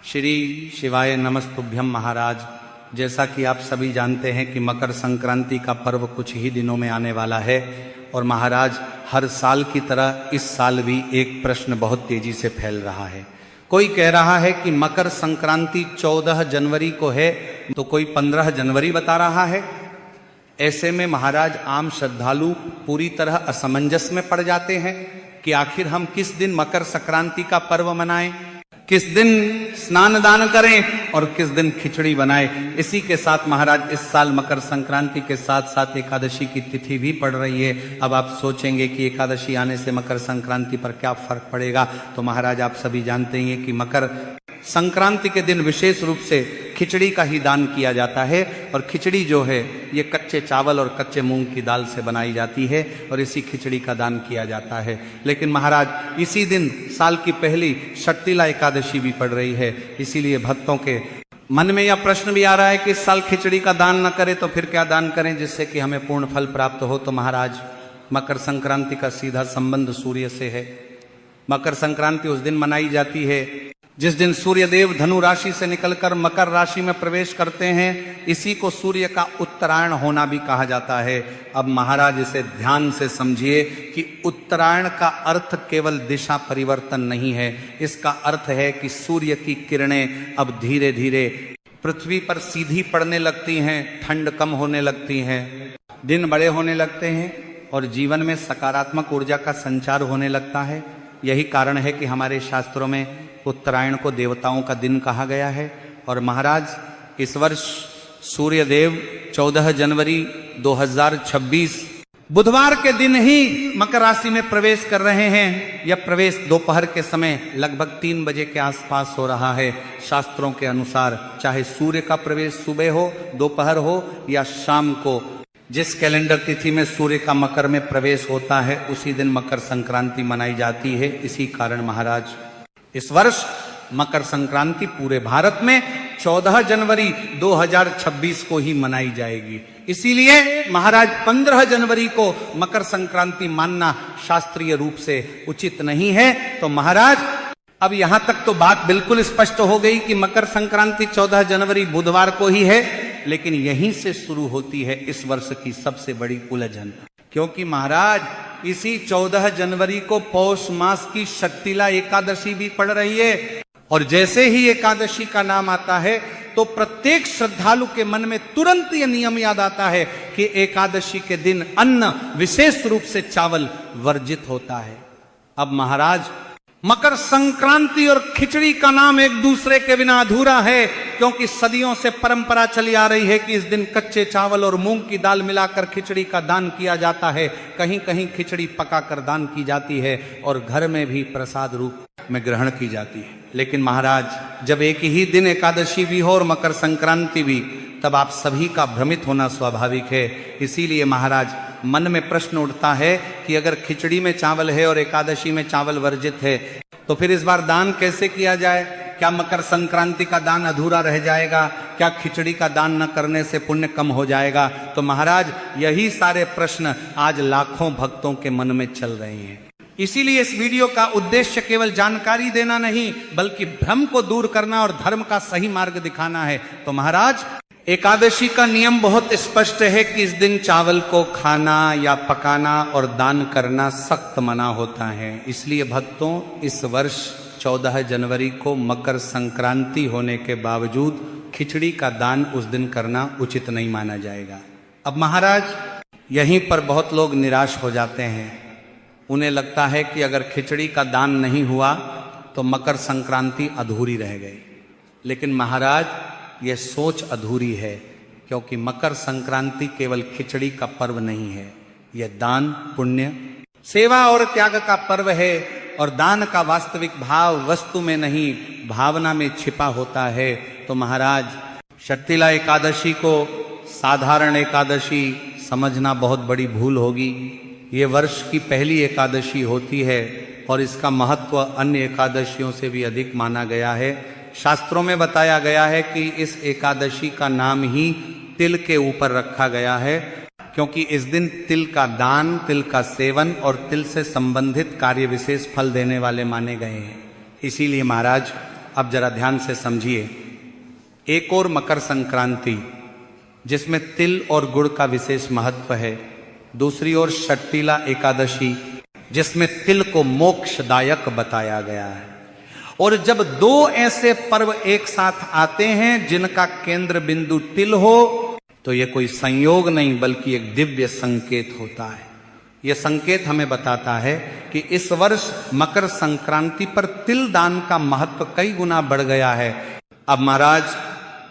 श्री शिवाय नमस्तुभ्यम महाराज। जैसा कि आप सभी जानते हैं कि मकर संक्रांति का पर्व कुछ ही दिनों में आने वाला है और महाराज हर साल की तरह इस साल भी एक प्रश्न बहुत तेजी से फैल रहा है। कोई कह रहा है कि मकर संक्रांति 14 जनवरी को है तो कोई 15 जनवरी बता रहा है। ऐसे में महाराज आम श्रद्धालु पूरी तरह असमंजस में पड़ जाते हैं कि आखिर हम किस दिन मकर संक्रांति का पर्व मनाएं, किस दिन स्नान दान करें और किस दिन खिचड़ी बनाएं। इसी के साथ महाराज इस साल मकर संक्रांति के साथ साथ एकादशी की तिथि भी पड़ रही है। अब आप सोचेंगे कि एकादशी आने से मकर संक्रांति पर क्या फर्क पड़ेगा, तो महाराज आप सभी जानते हैं कि मकर संक्रांति के दिन विशेष रूप से खिचड़ी का ही दान किया जाता है और खिचड़ी जो है ये कच्चे चावल और कच्चे मूंग की दाल से बनाई जाती है और इसी खिचड़ी का दान किया जाता है। लेकिन महाराज इसी दिन साल की पहली षट्तिला एकादशी भी पड़ रही है, इसीलिए भक्तों के मन में यह प्रश्न भी आ रहा है कि इस साल खिचड़ी का दान न करें तो फिर क्या दान करें जिससे कि हमें पूर्ण फल प्राप्त हो। तो महाराज मकर संक्रांति का सीधा संबंध सूर्य से है। मकर संक्रांति उस दिन मनाई जाती है जिस दिन सूर्य देव धनु राशि से निकलकर मकर राशि में प्रवेश करते हैं। इसी को सूर्य का उत्तरायण होना भी कहा जाता है। अब महाराज इसे ध्यान से समझिए कि उत्तरायण का अर्थ केवल दिशा परिवर्तन नहीं है, इसका अर्थ है कि सूर्य की किरणें अब धीरे धीरे पृथ्वी पर सीधी पड़ने लगती हैं, ठंड कम होने लगती है, दिन बड़े होने लगते हैं और जीवन में सकारात्मक ऊर्जा का संचार होने लगता है। यही कारण है कि हमारे शास्त्रों में उत्तरायण को देवताओं का दिन कहा गया है। और महाराज इस वर्ष सूर्य देव 14 जनवरी 2026 बुधवार के दिन ही मकर राशि में प्रवेश कर रहे हैं। यह प्रवेश दोपहर के समय लगभग 3 बजे के आसपास हो रहा है। शास्त्रों के अनुसार चाहे सूर्य का प्रवेश सुबह हो, दोपहर हो या शाम को, जिस कैलेंडर तिथि में सूर्य का मकर में प्रवेश होता है उसी दिन मकर संक्रांति मनाई जाती है। इसी कारण महाराज इस वर्ष मकर संक्रांति पूरे भारत में 14 जनवरी 2026 को ही मनाई जाएगी। इसीलिए महाराज 15 जनवरी को मकर संक्रांति मानना शास्त्रीय रूप से उचित नहीं है। तो महाराज अब यहां तक तो बात बिल्कुल स्पष्ट हो गई कि मकर संक्रांति 14 जनवरी बुधवार को ही है, लेकिन यहीं से शुरू होती है इस वर्ष की सबसे बड़ी उलझन। क्योंकि महाराज इसी 14 जनवरी को पौष मास की षट्तिला एकादशी भी पड़ रही है और जैसे ही एकादशी का नाम आता है तो प्रत्येक श्रद्धालु के मन में तुरंत यह नियम याद आता है कि एकादशी के दिन अन्न विशेष रूप से चावल वर्जित होता है। अब महाराज मकर संक्रांति और खिचड़ी का नाम एक दूसरे के बिना अधूरा है, क्योंकि सदियों से परंपरा चली आ रही है कि इस दिन कच्चे चावल और मूंग की दाल मिलाकर खिचड़ी का दान किया जाता है। कहीं कहीं खिचड़ी पकाकर दान की जाती है और घर में भी प्रसाद रूप में ग्रहण की जाती है। लेकिन महाराज जब एक ही दिन एकादशी भी हो और मकर संक्रांति भी, तब आप सभी का भ्रमित होना स्वाभाविक है। इसीलिए महाराज मन में प्रश्न उठता है कि अगर खिचड़ी में चावल है और एकादशी में चावल वर्जित है तो फिर इस बार दान कैसे किया जाए? क्या मकर संक्रांति का दान अधूरा रह जाएगा? क्या खिचड़ी का दान न करने से पुण्य कम हो जाएगा? तो महाराज यही सारे प्रश्न आज लाखों भक्तों के मन में चल रहे हैं। इसीलिए इस वीडियो का उद्देश्य केवल जानकारी देना नहीं बल्कि भ्रम को दूर करना और धर्म का सही मार्ग दिखाना है। तो महाराज एकादशी का नियम बहुत स्पष्ट है कि इस दिन चावल को खाना या पकाना और दान करना सख्त मना होता है। इसलिए भक्तों इस वर्ष 14 जनवरी को मकर संक्रांति होने के बावजूद खिचड़ी का दान उस दिन करना उचित नहीं माना जाएगा। अब महाराज यहीं पर बहुत लोग निराश हो जाते हैं। उन्हें लगता है कि अगर खिचड़ी का दान नहीं हुआ तो मकर संक्रांति अधूरी रह गई। लेकिन महाराज यह सोच अधूरी है, क्योंकि मकर संक्रांति केवल खिचड़ी का पर्व नहीं है, यह दान, पुण्य, सेवा और त्याग का पर्व है। और दान का वास्तविक भाव वस्तु में नहीं भावना में छिपा होता है। तो महाराज षट्तिला एकादशी को साधारण एकादशी समझना बहुत बड़ी भूल होगी। ये वर्ष की पहली एकादशी होती है और इसका महत्व अन्य एकादशियों से भी अधिक माना गया है। शास्त्रों में बताया गया है कि इस एकादशी का नाम ही तिल के ऊपर रखा गया है, क्योंकि इस दिन तिल का दान, तिल का सेवन और तिल से संबंधित कार्य विशेष फल देने वाले माने गए हैं। इसीलिए महाराज अब जरा ध्यान से समझिए। एक और मकर संक्रांति जिसमें तिल और गुड़ का विशेष महत्व है, दूसरी ओर षट्तिला एकादशी जिसमें तिल को मोक्षदायक बताया गया है। और जब दो ऐसे पर्व एक साथ आते हैं जिनका केंद्र बिंदु तिल हो, तो यह कोई संयोग नहीं बल्कि एक दिव्य संकेत होता है। यह संकेत हमें बताता है कि इस वर्ष मकर संक्रांति पर तिल दान का महत्व कई गुना बढ़ गया है। अब महाराज,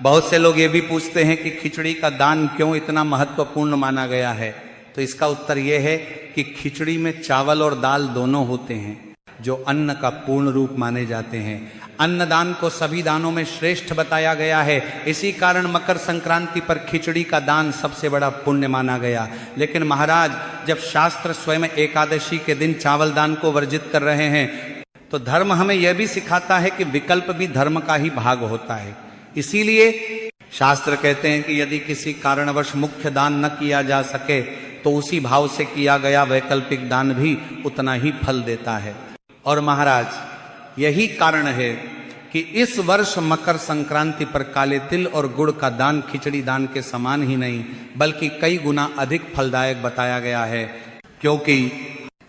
बहुत से लोग ये भी पूछते हैं कि खिचड़ी का दान क्यों इतना महत्वपूर्ण माना गया है। तो इसका उत्तर यह है कि खिचड़ी में चावल और दाल दोनों होते हैं जो अन्न का पूर्ण रूप माने जाते हैं। अन्नदान को सभी दानों में श्रेष्ठ बताया गया है। इसी कारण मकर संक्रांति पर खिचड़ी का दान सबसे बड़ा पुण्य माना गया। लेकिन महाराज, जब शास्त्र स्वयं एकादशी के दिन चावल दान को वर्जित कर रहे हैं, तो धर्म हमें यह भी सिखाता है कि विकल्प भी धर्म का ही भाग होता है। इसीलिए शास्त्र कहते हैं कि यदि किसी कारणवश मुख्य दान न किया जा सके तो उसी भाव से किया गया वैकल्पिक दान भी उतना ही फल देता है। और महाराज, यही कारण है कि इस वर्ष मकर संक्रांति पर काले तिल और गुड़ का दान खिचड़ी दान के समान ही नहीं बल्कि कई गुना अधिक फलदायक बताया गया है, क्योंकि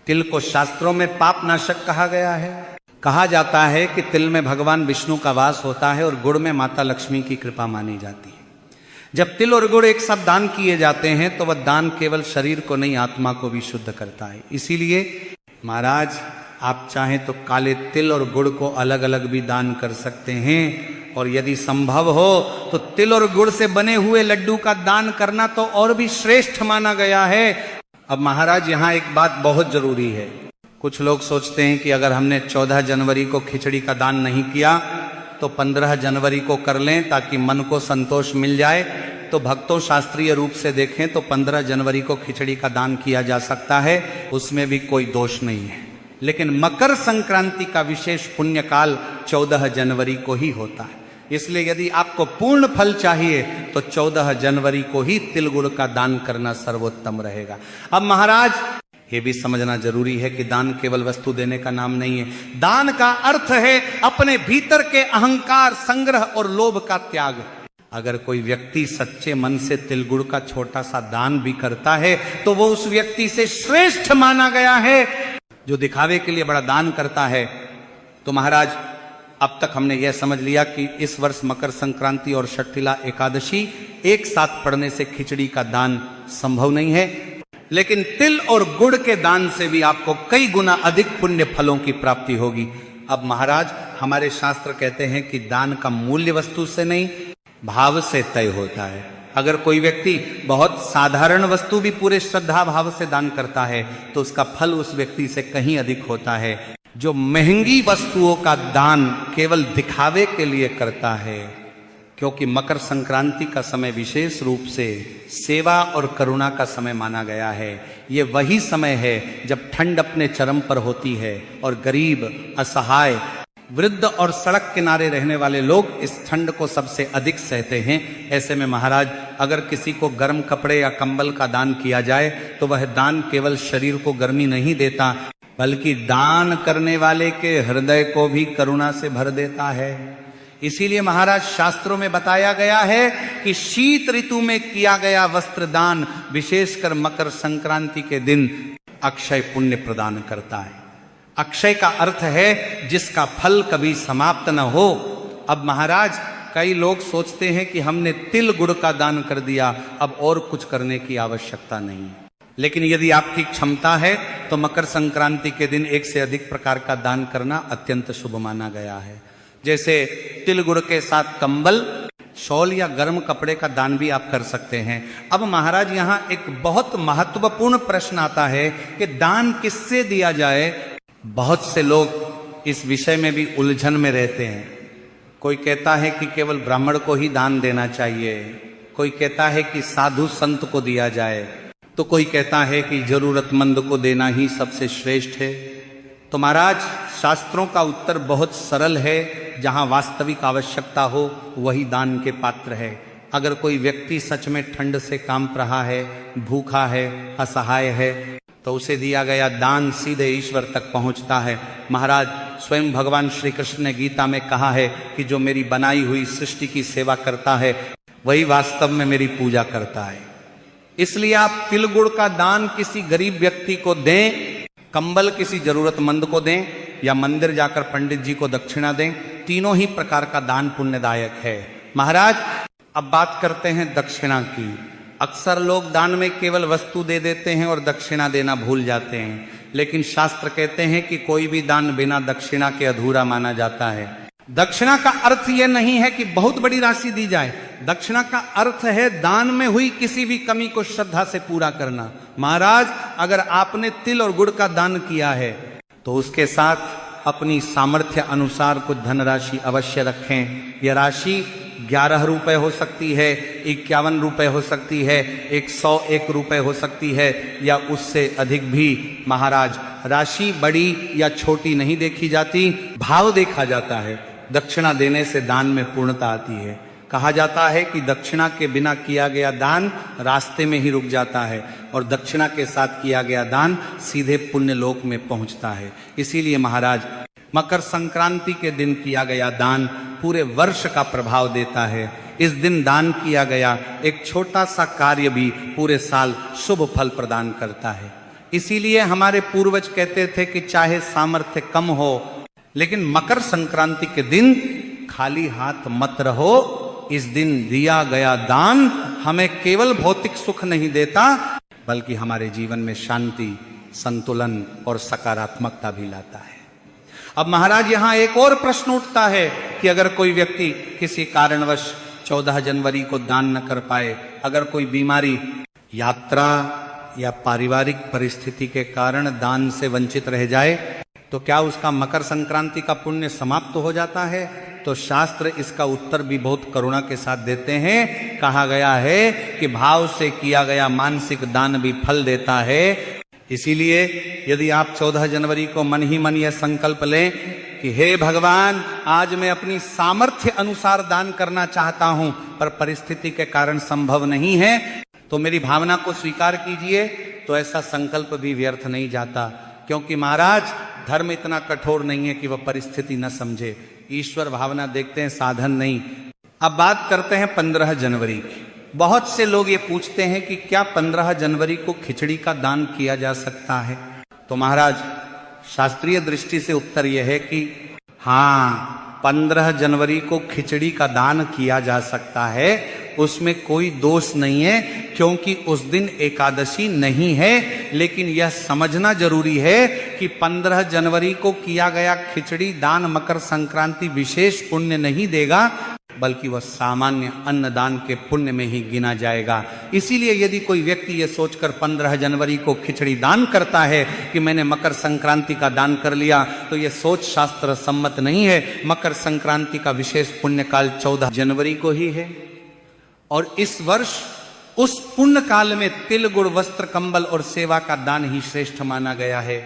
तिल को शास्त्रों में पाप नाशक कहा गया है। कहा जाता है कि तिल में भगवान विष्णु का वास होता है और गुड़ में माता लक्ष्मी की कृपा मानी जाती है। जब तिल और गुड़ एक साथ दान किए जाते हैं तो वह दान केवल शरीर को नहीं, आत्मा को भी शुद्ध करता है। इसीलिए महाराज, आप चाहें तो काले तिल और गुड़ को अलग अलग भी दान कर सकते हैं, और यदि संभव हो तो तिल और गुड़ से बने हुए लड्डू का दान करना तो और भी श्रेष्ठ माना गया है। अब महाराज, यहाँ एक बात बहुत जरूरी है। कुछ लोग सोचते हैं कि अगर हमने 14 जनवरी को खिचड़ी का दान नहीं किया तो 15 जनवरी को कर लें ताकि मन को संतोष मिल जाए। तो भक्तों, शास्त्रीय रूप से देखें तो 15 जनवरी को खिचड़ी का दान किया जा सकता है, उसमें भी कोई दोष नहीं है। लेकिन मकर संक्रांति का विशेष पुण्य काल 14 जनवरी को ही होता है। इसलिए यदि आपको पूर्ण फल चाहिए तो 14 जनवरी को ही तिल गुड़ का दान करना सर्वोत्तम रहेगा। अब महाराज, ये भी समझना जरूरी है कि दान केवल वस्तु देने का नाम नहीं है। दान का अर्थ है अपने भीतर के अहंकार, संग्रह और लोभ का त्याग। अगर कोई व्यक्ति सच्चे मन से तिल गुड़ का छोटा सा दान भी करता है तो वो उस व्यक्ति से श्रेष्ठ माना गया है जो दिखावे के लिए बड़ा दान करता है। तो महाराज, अब तक हमने यह समझ लिया कि इस वर्ष मकर संक्रांति और षट्तिला एकादशी एक साथ पड़ने से खिचड़ी का दान संभव नहीं है, लेकिन तिल और गुड़ के दान से भी आपको कई गुना अधिक पुण्य फलों की प्राप्ति होगी। अब महाराज, हमारे शास्त्र कहते हैं कि दान का मूल्य वस्तु से नहीं, भाव से तय होता है। अगर कोई व्यक्ति बहुत साधारण वस्तु भी पूरे श्रद्धा भाव से दान करता है तो उसका फल उस व्यक्ति से कहीं अधिक होता है जो महंगी वस्तुओं का दान केवल दिखावे के लिए करता है। क्योंकि मकर संक्रांति का समय विशेष रूप से सेवा और करुणा का समय माना गया है। ये वही समय है जब ठंड अपने चरम पर होती है और गरीब, असहाय, वृद्ध और सड़क किनारे रहने वाले लोग इस ठंड को सबसे अधिक सहते हैं। ऐसे में महाराज, अगर किसी को गर्म कपड़े या कंबल का दान किया जाए तो वह दान केवल शरीर को गर्मी नहीं देता बल्कि दान करने वाले के हृदय को भी करुणा से भर देता है। इसीलिए महाराज, शास्त्रों में बताया गया है कि शीत ऋतु में किया गया वस्त्र दान विशेषकर मकर संक्रांति के दिन अक्षय पुण्य प्रदान करता है। अक्षय का अर्थ है जिसका फल कभी समाप्त न हो। अब महाराज, कई लोग सोचते हैं कि हमने तिल गुड़ का दान कर दिया, अब और कुछ करने की आवश्यकता नहीं। लेकिन यदि आपकी क्षमता है तो मकर संक्रांति के दिन एक से अधिक प्रकार का दान करना अत्यंत शुभ माना गया है। जैसे तिल गुड़ के साथ कंबल, शॉल या गर्म कपड़े का दान भी आप कर सकते हैं। अब महाराज, यहाँ एक बहुत महत्वपूर्ण प्रश्न आता है कि दान किससे दिया जाए। बहुत से लोग इस विषय में भी उलझन में रहते हैं। कोई कहता है कि केवल ब्राह्मण को ही दान देना चाहिए, कोई कहता है कि साधु संत को दिया जाए, तो कोई कहता है कि जरूरतमंद को देना ही सबसे श्रेष्ठ है। तो महाराज, शास्त्रों का उत्तर बहुत सरल है। जहां वास्तविक आवश्यकता हो वही दान के पात्र है। अगर कोई व्यक्ति सच में ठंड से कांप रहा है, भूखा है, असहाय है, तो उसे दिया गया दान सीधे ईश्वर तक पहुंचता है। महाराज, स्वयं भगवान श्री कृष्ण ने गीता में कहा है कि जो मेरी बनाई हुई सृष्टि की सेवा करता है वही वास्तव में मेरी पूजा करता है। इसलिए आप तिल गुड़ का दान किसी गरीब व्यक्ति को दें, कंबल किसी जरूरतमंद को दें, या मंदिर जाकर पंडित जी को दक्षिणा दें, तीनों ही प्रकार का दान पुण्यदायक है। महाराज, अब बात करते हैं दक्षिणा की। अक्सर लोग दान में केवल वस्तु दे देते हैं और दक्षिणा देना भूल जाते हैं, लेकिन शास्त्र कहते हैं कि कोई भी दान बिना दक्षिणा के अधूरा माना जाता है। दक्षिणा का अर्थ यह नहीं है कि बहुत बड़ी राशि दी जाए, दक्षिणा का अर्थ है दान में हुई किसी भी कमी को श्रद्धा से पूरा करना। महाराज, अगर आपने तिल और गुड़ का दान किया है तो उसके साथ अपनी सामर्थ्य अनुसार कुछ धनराशि अवश्य रखें। यह राशि 11 रुपए हो सकती है, 51 रुपए हो सकती है, 101 रुपए हो सकती है, या उससे अधिक भी। महाराज, राशि बड़ी या छोटी नहीं देखी जाती, भाव देखा जाता है। दक्षिणा देने से दान में पूर्णता आती है। कहा जाता है कि दक्षिणा के बिना किया गया दान रास्ते में ही रुक जाता है, और दक्षिणा के साथ किया गया दान सीधे पुण्य लोक में पहुंचता है। इसीलिए महाराज, मकर संक्रांति के दिन किया गया दान पूरे वर्ष का प्रभाव देता है। इस दिन दान किया गया एक छोटा सा कार्य भी पूरे साल शुभ फल प्रदान करता है। इसीलिए हमारे पूर्वज कहते थे कि चाहे सामर्थ्य कम हो, लेकिन मकर संक्रांति के दिन खाली हाथ मत रहो। इस दिन दिया गया दान हमें केवल भौतिक सुख नहीं देता, बल्कि हमारे जीवन में शांति, संतुलन और सकारात्मकता भी लाता है। अब महाराज, यहां एक और प्रश्न उठता है कि अगर कोई व्यक्ति किसी कारणवश 14 जनवरी को दान न कर पाए, अगर कोई बीमारी, यात्रा या पारिवारिक परिस्थिति के कारण दान से वंचित रह जाए, तो क्या उसका मकर संक्रांति का पुण्य समाप्त हो जाता है? तो शास्त्र इसका उत्तर भी बहुत करुणा के साथ देते हैं। कहा गया है कि भाव से किया गया मानसिक दान भी फल देता है। इसीलिए यदि आप 14 जनवरी को मन ही मन यह संकल्प लें कि हे भगवान, आज मैं अपनी सामर्थ्य अनुसार दान करना चाहता हूं, पर परिस्थिति के कारण संभव नहीं है, तो मेरी भावना को स्वीकार कीजिए, तो ऐसा संकल्प भी व्यर्थ नहीं जाता। क्योंकि महाराज, धर्म इतना कठोर नहीं है कि वह परिस्थिति न समझे। ईश्वर भावना देखते हैं, साधन नहीं। अब बात करते हैं 15 जनवरी की। बहुत से लोग ये पूछते हैं कि क्या 15 जनवरी को खिचड़ी का दान किया जा सकता है? तो महाराज, शास्त्रीय दृष्टि से उत्तर यह है कि हाँ, 15 जनवरी को खिचड़ी का दान किया जा सकता है। उसमें कोई दोष नहीं है, क्योंकि उस दिन एकादशी नहीं है। लेकिन यह समझना जरूरी है कि 15 जनवरी को किया गया खिचड़ी दान मकर संक्रांति विशेष पुण्य नहीं देगा, बल्कि वह सामान्य अन्नदान के पुण्य में ही गिना जाएगा। इसीलिए यदि कोई व्यक्ति ये सोचकर 15 जनवरी को खिचड़ी दान करता है कि मैंने मकर संक्रांति का दान कर लिया, तो यह सोच शास्त्र सम्मत नहीं है। मकर संक्रांति का विशेष पुण्य काल 14 जनवरी को ही है, और इस वर्ष उस पुण्य काल में तिल गुड़ वस्त्र कंबल और सेवा का दान ही श्रेष्ठ माना गया है।